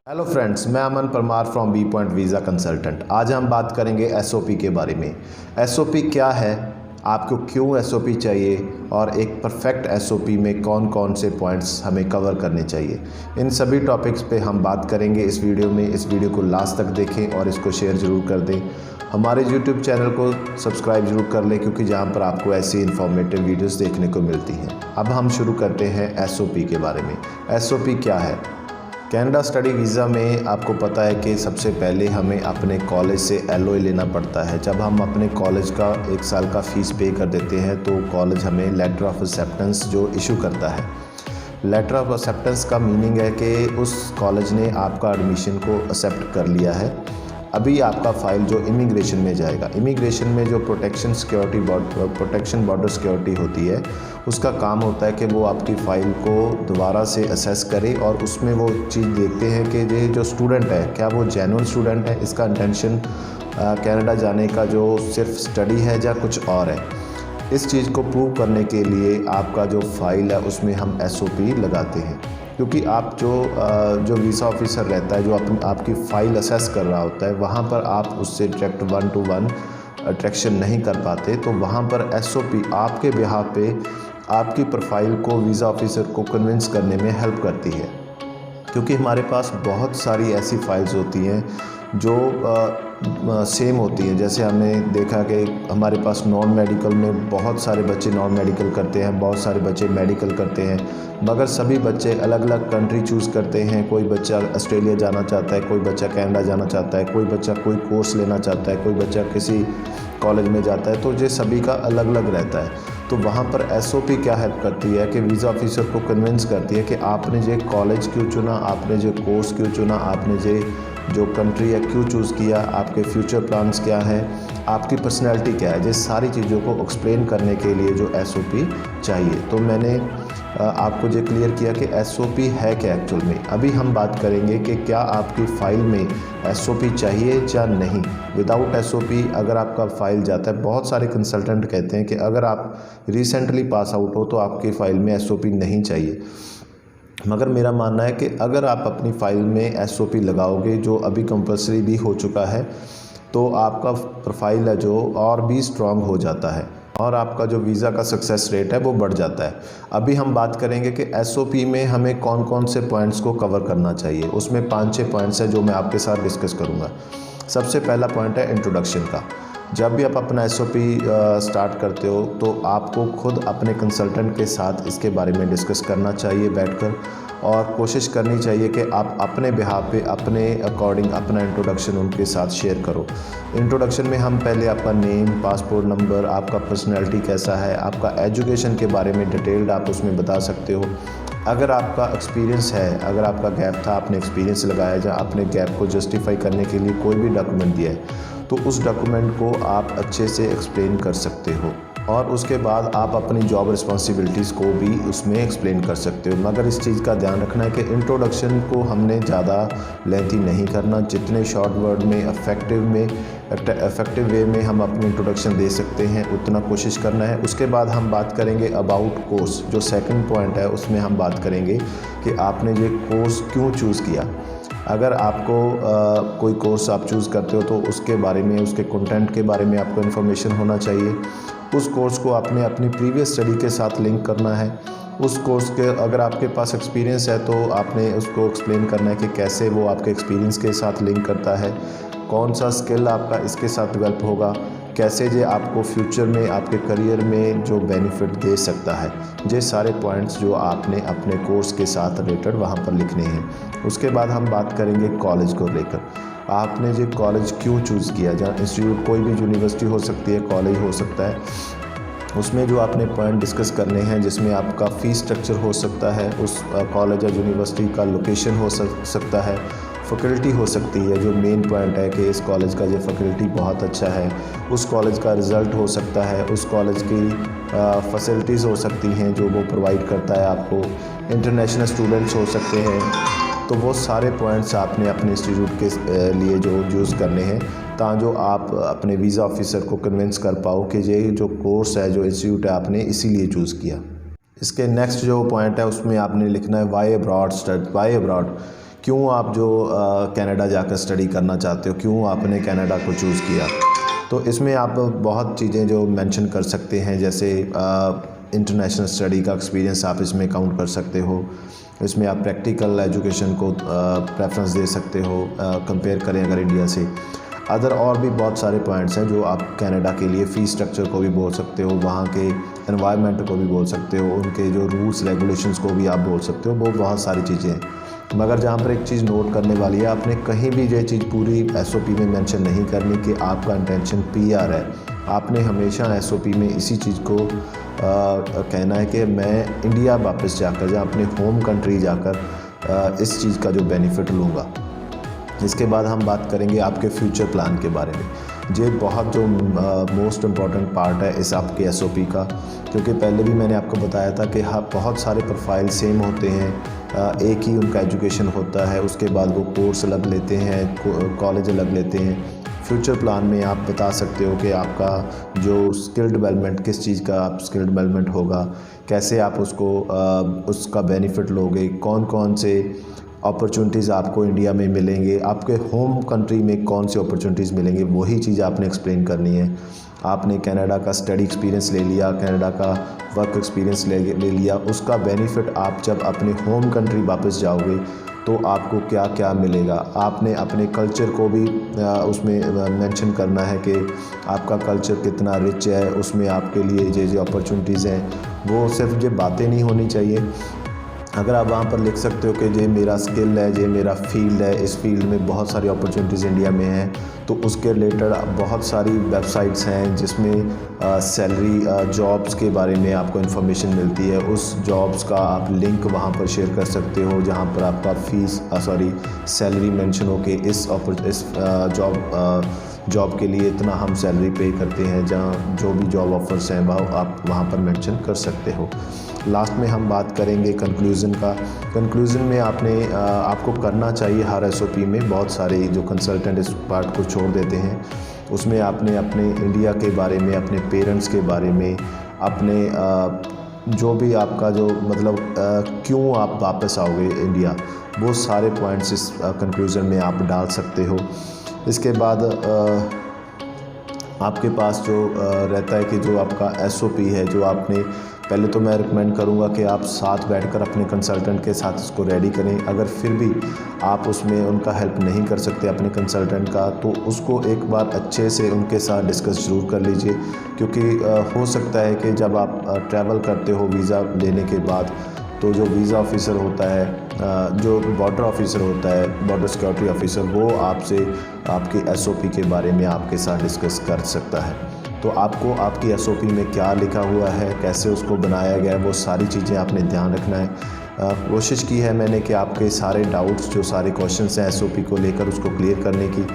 Hello friends, मैं Aman Parmar from B point visa consultant. आज हम बात करेंगे एसओपी के बारे में। एसओपी क्या है, आपको क्यों एसओपी चाहिए और एक परफेक्ट एसओपी में कौन कौन से पॉइंट्स हमें कवर करने चाहिए, इन सभी टॉपिक्स पे हम बात करेंगे इस वीडियो में। इस वीडियो को लास्ट तक देखें और इसको शेयर ज़रूर कर दें। हमारे यूट्यूब चैनल को सब्सक्राइब ज़रूर कर लें, क्योंकि जहाँ पर आपको ऐसी इन्फॉर्मेटिव वीडियोस देखने को मिलती हैं। अब हम शुरू करते हैं एसओपी के बारे में। एसओपी क्या है? कनाडा स्टडी वीज़ा में आपको पता है कि सबसे पहले हमें अपने कॉलेज से एलओए लेना पड़ता है। जब हम अपने कॉलेज का 1 साल का फ़ीस पे कर देते हैं तो कॉलेज हमें लेटर ऑफ एक्सेप्टेंस जो इशू करता है। लेटर ऑफ एक्सेप्टेंस का मीनिंग है कि उस कॉलेज ने आपका एडमिशन को एक्सेप्ट कर लिया है। अभी आपका फ़ाइल जो इमिग्रेशन में जाएगा, इमिग्रेशन में जो प्रोटेक्शन बॉर्डर सिक्योरिटी होती है, उसका काम होता है कि वो आपकी फ़ाइल को दोबारा से असेस करे और उसमें वो चीज़ देखते हैं कि ये जो स्टूडेंट है, क्या वो जेन्युइन स्टूडेंट है, इसका इंटेंशन कनाडा जाने का जो सिर्फ स्टडी है या कुछ और है। इस चीज़ को प्रूव करने के लिए आपका जो फ़ाइल है उसमें हम एसओपी लगाते हैं, क्योंकि आप जो वीज़ा ऑफिसर रहता है, जो आपकी फ़ाइल असेस कर रहा होता है, वहाँ पर आप उससे डायरेक्ट 1-to-1 अट्रैक्शन नहीं कर पाते। तो वहाँ पर एसओपी आपके बिहाफ पे आपकी प्रोफाइल को वीज़ा ऑफिसर को कन्विंस करने में हेल्प करती है, क्योंकि हमारे पास बहुत सारी ऐसी फ़ाइल्स होती हैं जो सेम होती हैं। जैसे हमने देखा कि हमारे पास नॉन मेडिकल में बहुत सारे बच्चे नॉन मेडिकल करते हैं, बहुत सारे बच्चे मेडिकल करते हैं, मगर सभी बच्चे अलग अलग कंट्री चूज़ करते हैं। कोई बच्चा ऑस्ट्रेलिया जाना चाहता है, कोई बच्चा कनाडा जाना चाहता है, कोई बच्चा कोई कोर्स लेना चाहता है, कोई बच्चा किसी कॉलेज में जाता है। तो ये सभी का अलग अलग रहता है। तो वहाँ पर एसओपी क्या हेल्प करती है कि वीज़ा ऑफिसर को कन्विंस करती है कि आपने जो कॉलेज क्यों चुना, आपने जो कोर्स क्यों चुना, आपने जो कंट्री है क्यों चूज़ किया, आपके फ्यूचर प्लान्स क्या हैं, आपकी पर्सनैलिटी क्या है। ये सारी चीज़ों को एक्सप्लेन करने के लिए जो एसओपी चाहिए। तो मैंने आपको ये क्लियर किया कि एसओपी है क्या एक्चुअल में। अभी हम बात करेंगे कि क्या आपकी फ़ाइल में एसओपी चाहिए या नहीं। विदाउट एसओपी अगर आपका फ़ाइल जाता है, बहुत सारे कंसल्टेंट कहते हैं कि अगर आप रिसेंटली पास आउट हो तो आपकी फ़ाइल में एसओपी नहीं चाहिए, मगर मेरा मानना है कि अगर आप अपनी फ़ाइल में एसओपी लगाओगे, जो अभी कंपलसरी भी हो चुका है, तो आपका प्रोफाइल है जो और भी स्ट्रॉन्ग हो जाता है और आपका जो वीज़ा का सक्सेस रेट है वो बढ़ जाता है। अभी हम बात करेंगे कि एसओपी में हमें कौन कौन से पॉइंट्स को कवर करना चाहिए। उसमें 5-6 पॉइंट्स हैं जो मैं आपके साथ डिस्कस करूँगा। सबसे पहला पॉइंट है इंट्रोडक्शन का। जब भी आप अपना एसओपी स्टार्ट करते हो तो आपको खुद अपने कंसल्टेंट के साथ इसके बारे में डिस्कस करना चाहिए बैठकर, और कोशिश करनी चाहिए कि आप अपने बिहाफ पे अपने अकॉर्डिंग अपना इंट्रोडक्शन उनके साथ शेयर करो। इंट्रोडक्शन में हम पहले आपका नेम, पासपोर्ट नंबर, आपका पर्सनैलिटी कैसा है, आपका एजुकेशन के बारे में डिटेल्ड आप उसमें बता सकते हो। अगर आपका एक्सपीरियंस है, अगर आपका गैप था, आपने एक्सपीरियंस लगाया, या आपने गैप को जस्टिफाई करने के लिए कोई भी डॉक्यूमेंट दिया है, तो उस डॉक्यूमेंट को आप अच्छे से एक्सप्लेन कर सकते हो। और उसके बाद आप अपनी जॉब रिस्पॉन्सिबिलिटीज़ को भी उसमें एक्सप्लेन कर सकते हो। मगर इस चीज़ का ध्यान रखना है कि इंट्रोडक्शन को हमने ज़्यादा लेंथी नहीं करना। जितने शॉर्ट वर्ड में इफ़ेक्टिव वे में हम अपनी इंट्रोडक्शन दे सकते हैं, उतना कोशिश करना है। उसके बाद हम बात करेंगे अबाउट कोर्स। जो सेकंड पॉइंट है उसमें हम बात करेंगे कि आपने ये कोर्स क्यों चूज़ किया। अगर आपको कोई कोर्स आप चूज़ करते हो तो उसके बारे में, उसके कंटेंट के बारे में आपको इन्फॉर्मेशन होना चाहिए। उस कोर्स को आपने अपनी प्रीवियस स्टडी के साथ लिंक करना है। उस कोर्स के अगर आपके पास एक्सपीरियंस है तो आपने उसको एक्सप्लेन करना है कि कैसे वो आपके एक्सपीरियंस के साथ लिंक करता है, कौन सा स्किल आपका इसके साथ डेवलप होगा, कैसे ये आपको फ्यूचर में आपके करियर में जो बेनिफिट दे सकता है। ये सारे पॉइंट्स जो आपने अपने कोर्स के साथ रिलेटेड वहाँ पर लिखने हैं। उसके बाद हम बात करेंगे कॉलेज को लेकर। आपने ये कॉलेज क्यों चूज़ किया, जहाँ इंस्टीट्यूट कोई भी यूनिवर्सिटी हो सकती है, कॉलेज हो सकता है, उसमें जो आपने पॉइंट डिस्कस करने हैं, जिसमें आपका फ़ीस स्ट्रक्चर हो सकता है, उस कॉलेज या यूनिवर्सिटी का लोकेशन हो सकता है, फैकल्टी हो सकती है। जो मेन पॉइंट है कि इस कॉलेज का ये फैकल्टी बहुत अच्छा है, उस कॉलेज का रिज़ल्ट हो सकता है, उस कॉलेज की फैसिलिटीज़ हो सकती हैं जो वो प्रोवाइड करता है आपको, इंटरनेशनल स्टूडेंट्स हो सकते हैं। तो वो सारे पॉइंट्स आपने अपने इंस्टीट्यूट के लिए जो यूज़ करने हैं, ताकि आप अपने वीज़ा ऑफिसर को कन्विंस कर पाओ कि ये जो कोर्स है, जो इंस्टीट्यूट है, आपने इसीलिए चूज़ किया। इसके नेक्स्ट जो पॉइंट है उसमें आपने लिखना है वाई अब्रॉड। क्यों आप जो कनाडा जाकर स्टडी करना चाहते हो, क्यों आपने कनाडा को चूज़ किया। तो इसमें आप बहुत चीज़ें जो मेंशन कर सकते हैं, जैसे इंटरनेशनल स्टडी का एक्सपीरियंस आप इसमें काउंट कर सकते हो। इसमें आप प्रैक्टिकल एजुकेशन को प्रेफरेंस दे सकते हो कंपेयर करें अगर इंडिया से। अदर और भी बहुत सारे पॉइंट्स हैं जो आप कनाडा के लिए फ़ीस स्ट्रक्चर को भी बोल सकते हो, वहाँ के एनवायरनमेंट को भी बोल सकते हो, उनके जो रूल्स रेगुलेशंस को भी आप बोल सकते हो। वो बहुत सारी चीज़ें हैं, मगर जहाँ पर एक चीज़ नोट करने वाली है, आपने कहीं भी ये चीज़ पूरी एसओपी में मेंशन नहीं करनी कि आपका इंटेंशन पीआर है। आपने हमेशा एसओपी में इसी चीज़ को कहना है कि मैं इंडिया वापस जाकर या अपने होम कंट्री जाकर इस चीज़ का जो बेनिफिट लूँगा। इसके बाद हम बात करेंगे आपके फ्यूचर प्लान के बारे में। ये बहुत जो मोस्ट इम्पॉर्टेंट पार्ट है इस आपके एसओपी का, क्योंकि पहले भी मैंने आपको बताया था कि हाँ बहुत सारे प्रोफाइल सेम होते हैं, एक ही उनका एजुकेशन होता है, उसके बाद वो कोर्स अलग लेते हैं, कॉलेज अलग लेते हैं। फ्यूचर प्लान में आप बता सकते हो कि आपका जो स्किल डेवलपमेंट, किस चीज़ का आप स्किल डेवलपमेंट होगा, कैसे आप उसको उसका बेनिफिट लोगे, कौन कौन से अपॉर्चुनिटीज़ आपको इंडिया में मिलेंगे, आपके होम कंट्री में कौन सी अपॉर्चुनिटीज़ मिलेंगे, वही चीज़ आपने एक्सप्लेन करनी है। आपने कनाडा का स्टडी एक्सपीरियंस ले लिया, कनाडा का वर्क एक्सपीरियंस ले लिया, उसका बेनिफिट आप जब अपने होम कंट्री वापस जाओगे तो आपको क्या क्या मिलेगा। आपने अपने कल्चर को भी उसमें मेंशन करना है कि आपका कल्चर कितना रिच है, उसमें आपके लिए जो अपॉर्चुनिटीज़ हैं वो सिर्फ ये बातें नहीं होनी चाहिए। अगर आप वहाँ पर लिख सकते हो कि ये मेरा स्किल है, ये मेरा फील्ड है, इस फील्ड में बहुत सारी अपॉर्चुनिटीज़ इंडिया में हैं, तो उसके रिलेटेड बहुत सारी वेबसाइट्स हैं जिसमें सैलरी जॉब्स के बारे में आपको इन्फॉर्मेशन मिलती है। उस जॉब्स का आप लिंक वहाँ पर शेयर कर सकते हो जहाँ पर आपका सैलरी मेंशन हो कि इस जॉब के लिए इतना हम सैलरी पे करते हैं, जहाँ जो भी जॉब ऑफर्स हैं वह आप वहाँ पर मेंशन कर सकते हो। लास्ट में हम बात करेंगे कंक्लूज़न का। कंक्लूज़न में आपको करना चाहिए हर एसओपी में, बहुत सारे जो कंसल्टेंट इस पार्ट को छोड़ देते हैं, उसमें आपने अपने इंडिया के बारे में, अपने पेरेंट्स के बारे में, अपने जो भी आपका जो मतलब क्यों आप वापस आओगे इंडिया, वो सारे पॉइंट्स इस कंक्लूज़न में आप डाल सकते हो। इसके बाद आपके पास जो रहता है कि जो आपका एसओपी है, जो आपने पहले तो मैं रिकमेंड करूंगा कि आप साथ बैठकर अपने कंसल्टेंट के साथ इसको रेडी करें। अगर फिर भी आप उसमें उनका हेल्प नहीं कर सकते अपने कंसल्टेंट का, तो उसको एक बार अच्छे से उनके साथ डिस्कस ज़रूर कर लीजिए, क्योंकि हो सकता है कि जब आप ट्रैवल करते हो वीज़ा लेने के बाद, तो जो वीज़ा ऑफिसर होता है, जो बॉर्डर ऑफिसर होता है, बॉर्डर सिक्योरिटी ऑफिसर, वो आपसे आपकी एसओपी के बारे में आपके साथ डिस्कस कर सकता है। तो आपको आपकी एसओपी में क्या लिखा हुआ है, कैसे उसको बनाया गया है, वो सारी चीज़ें आपने ध्यान रखना है। कोशिश की है मैंने कि आपके सारे डाउट्स, जो सारे क्वेश्चंस हैं एसओपी को लेकर, उसको क्लियर करने की।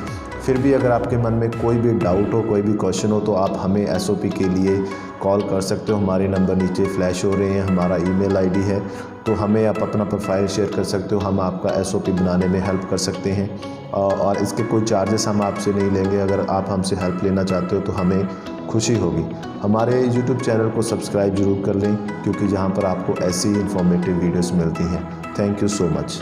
फिर भी अगर आपके मन में कोई भी डाउट हो, कोई भी क्वेश्चन हो, तो आप हमें एसओपी के लिए कॉल कर सकते हो। हमारे नंबर नीचे फ्लैश हो रहे हैं, हमारा ईमेल आईडी है, तो हमें आप अपना प्रोफाइल शेयर कर सकते हो, हम आपका एसओपी बनाने में हेल्प कर सकते हैं। और इसके कोई चार्जेस हम आपसे नहीं लेंगे। अगर आप हमसे हेल्प लेना चाहते हो तो हमें खुशी होगी। हमारे यूट्यूब चैनल को सब्सक्राइब ज़रूर कर लें, क्योंकि जहाँ पर आपको ऐसी इंफॉर्मेटिव वीडियोस मिलती हैं। Thank you so much.